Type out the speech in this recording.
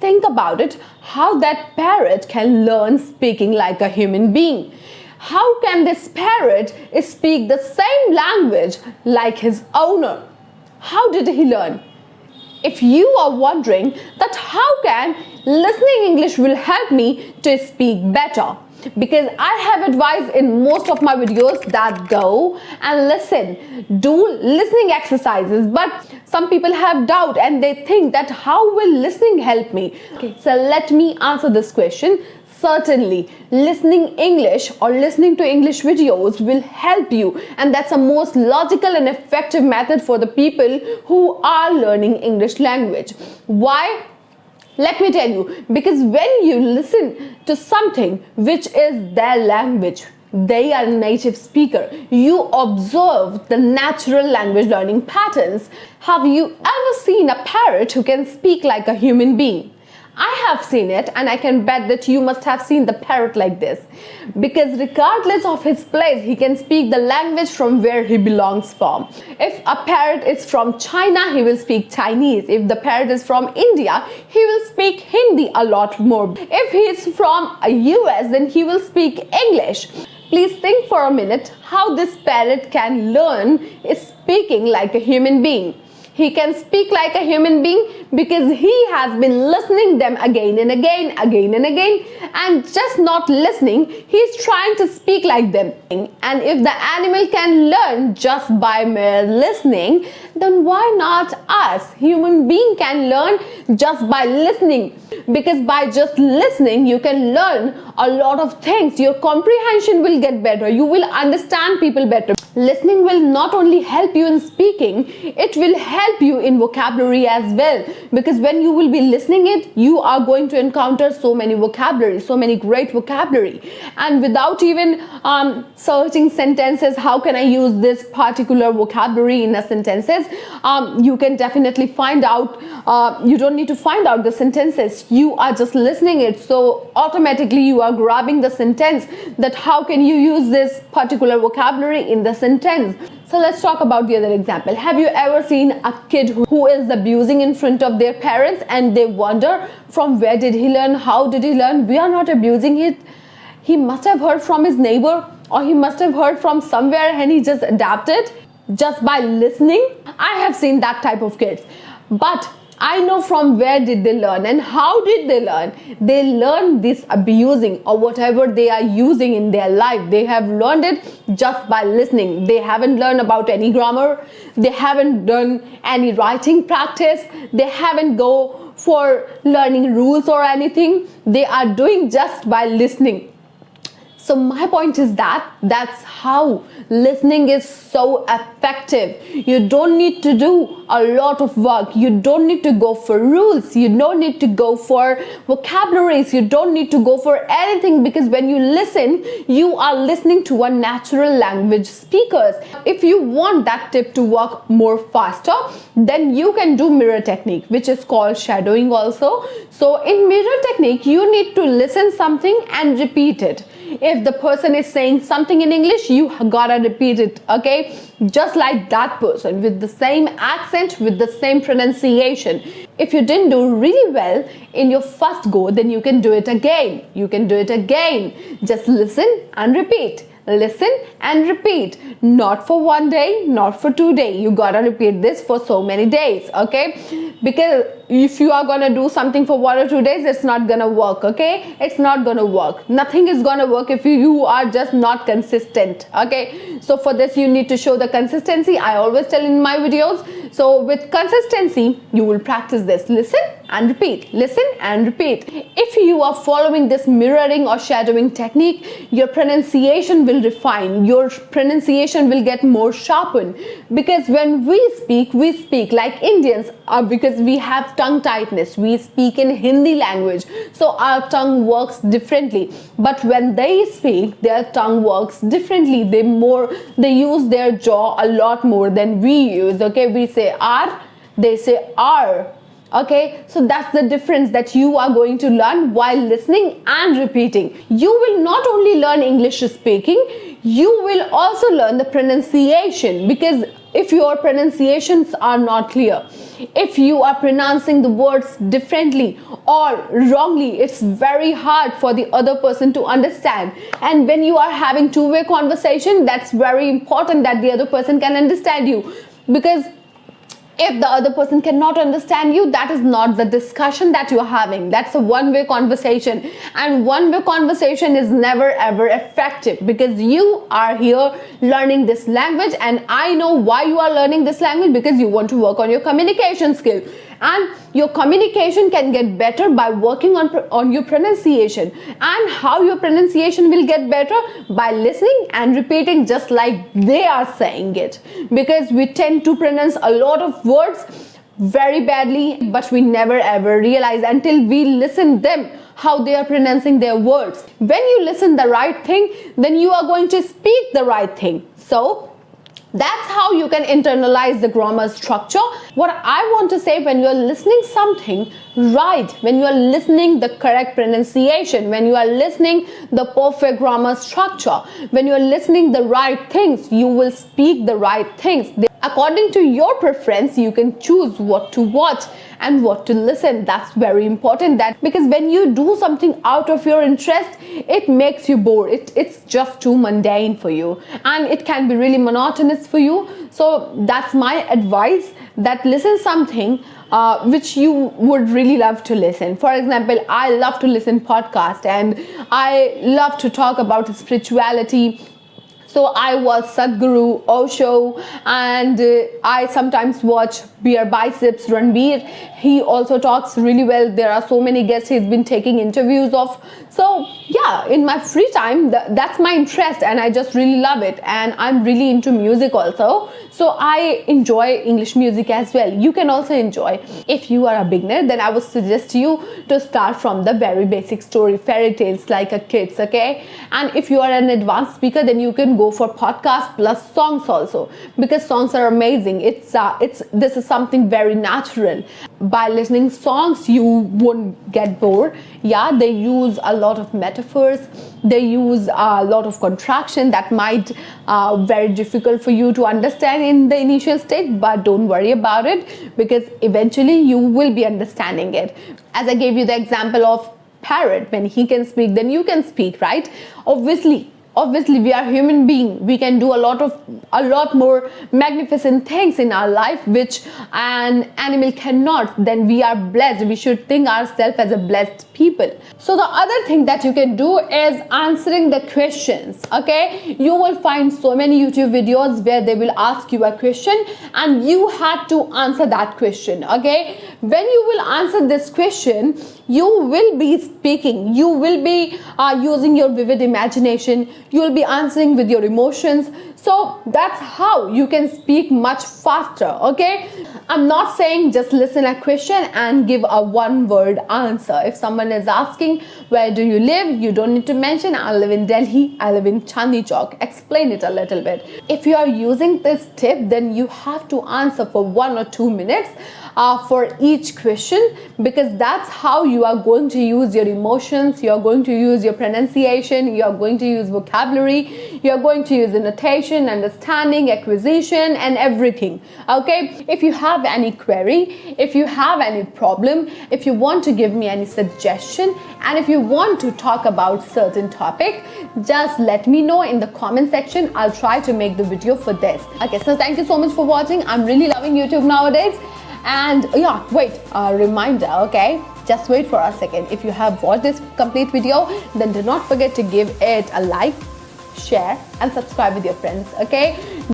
think about it, how that parrot can learn speaking like a human being. How can this parrot speak the same language like his owner? How did he learn? If you are wondering that how can listening English will help me to speak better, because I have advised in most of my videos that go and listen, do listening exercises, but some people have doubt and they think that how will listening help me? Okay, so let me answer this question. Certainly, listening English or listening to English videos will help you, and that's the most logical and effective method for the people who are learning English language. Why? Let me tell you, because when you listen to something which is their language, they are a native speaker, you observe the natural language learning patterns. Have you ever seen a parrot who can speak like a human being? I have seen it, and I can bet that you must have seen the parrot like this, because regardless of his place, he can speak the language from where he belongs from. If a parrot is from China, he will speak Chinese. If the parrot is from India, he will speak Hindi a lot more. If he is from US, then he will speak English. Please think for a minute how this parrot can learn speaking like a human being. He can speak like a human being because he has been listening them again and again, and just not listening, he's trying to speak like them. And if the animal can learn just by mere listening, then why not us? Human being can learn just by listening, because by just listening, you can learn a lot of things. Your comprehension will get better. You will understand people better. Listening will not only help you in speaking, it will help you in vocabulary as well, because when you will be listening it, you are going to encounter so many vocabulary, so many great vocabulary, and without even searching sentences, how can I use this particular vocabulary in a sentences, you can definitely find out. You don't need to find out the sentences, you are just listening it, so automatically you are grabbing the sentence, that how can you use this particular vocabulary in the sentence. So let's talk about the other example. Have you ever seen a kid who is abusing in front of their parents, and they wonder from where did he learn, how did he learn? We are not abusing it. He must have heard from his neighbor, or he must have heard from somewhere and he just adapted just by listening. I have seen that type of kids, but I know from where did they learn and how did they learn. They learn this abusing or whatever they are using in their life. They have learned it just by listening. They haven't learned about any grammar. They haven't done any writing practice. They haven't go for learning rules or anything. They are doing just by listening. So my point is that that's how listening is so effective. You don't need to do a lot of work. You don't need to go for rules. You don't need to go for vocabularies. You don't need to go for anything, because when you listen, you are listening to a natural language speakers. If you want that tip to work more faster, then you can do mirror technique, which is called shadowing also. So in mirror technique, you need to listen something and repeat it. If the person is saying something in English, you gotta repeat it, okay? Just like that person, with the same accent, with the same pronunciation. If you didn't do really well in your first go, then you can do it again. You can do it again. Just listen and repeat. Listen and repeat. Not for one day, not for 2 days. You gotta repeat this for so many days, okay? Because if you are gonna do something for 1 or 2 days, it's not gonna work, okay? It's not gonna work. Nothing is gonna work if you are just not consistent, okay? So for this, you need to show the consistency. I always tell in my videos. So with consistency, you will practice this. Listen and repeat. Listen and repeat. If you are following this mirroring or shadowing technique, your pronunciation will refine. Your pronunciation will get more sharpened. Because when we speak like Indians, because we have tongue tightness. We speak in Hindi language, so our tongue works differently. But when they speak, their tongue works differently. They use their jaw a lot more than we use, okay? We say R, they say R. Okay, so that's the difference that you are going to learn while listening and repeating. You will not only learn English speaking, you will also learn the pronunciation, because if your pronunciations are not clear, if you are pronouncing the words differently or wrongly, it's very hard for the other person to understand. And when you are having two-way conversation, that's very important that the other person can understand you, because if the other person cannot understand you, that is not the discussion that you're having. That's a one-way conversation, and one-way conversation is never ever effective, because you are here learning this language, and I know why you are learning this language, because you want to work on your communication skill, and your communication can get better by working on your pronunciation. And how your pronunciation will get better? By listening and repeating just like they are saying it, because we tend to pronounce a lot of words very badly, but we never ever realize until we listen them how they are pronouncing their words. When you listen the right thing, then you are going to speak the right thing. So that's how you can internalize the grammar structure. What I want to say, when you're listening something right, when you're listening the correct pronunciation, when you are listening the perfect grammar structure, when you're listening the right things, you will speak the right things. According to your preference, you can choose what to watch and what to listen. That's very important, that because when you do something out of your interest, it makes you bored. It's just too mundane for you, and it can be really monotonous for you. So that's my advice, that listen something which you would really love to listen. For example, I love to listen podcast, and I love to talk about spirituality. So I watch Sadhguru, Osho, and I sometimes watch Beer Biceps Ranveer. He also talks really well. There are so many guests he's been taking interviews of. So yeah, in my free time, that's my interest, and I just really love it. And I'm really into music also. So I enjoy English music as well. You can also enjoy. If you are a beginner, then I would suggest you to start from the very basic story, fairy tales like a kid's, okay? And if you are an advanced speaker, then you can go for podcast plus songs also, because songs are amazing. This is something very natural. By listening songs, you won't get bored. Yeah, they use a lot of metaphors, they use a lot of contraction that might very difficult for you to understand in the initial stage, but don't worry about it, because eventually you will be understanding it. As I gave you the example of parrot, when he can speak, then you can speak, right? Obviously we are human being. We can do a lot more magnificent things in our life which an animal cannot. Then we are blessed. We should think ourselves as a blessed people. So the other thing that you can do is answering the questions, okay? You will find so many YouTube videos where they will ask you a question and you have to answer that question, okay? When you will answer this question, you will be speaking, you will be using your vivid imagination, you will be answering with your emotions. So that's how you can speak much faster, okay? I'm not saying just listen a question and give a one-word answer. If someone is asking, where do you live? You don't need to mention, I live in Delhi, I live in Chandni Chowk. Explain it a little bit. If you are using this tip, then you have to answer for 1 or 2 minutes for each question, because that's how you are going to use your emotions, you are going to use your pronunciation, you are going to use vocabulary, you are going to use annotation, understanding, acquisition, and everything, okay? If you have any query, if you have any problem, if you want to give me any suggestion, and if you want to talk about certain topic, just let me know in the comment section. I'll try to make the video for this. Okay, so thank you so much for watching. I'm really loving YouTube nowadays. And yeah, wait, a reminder, okay? Just wait for a second. If you have watched this complete video, then do not forget to give it a like, share, and subscribe with your friends, okay?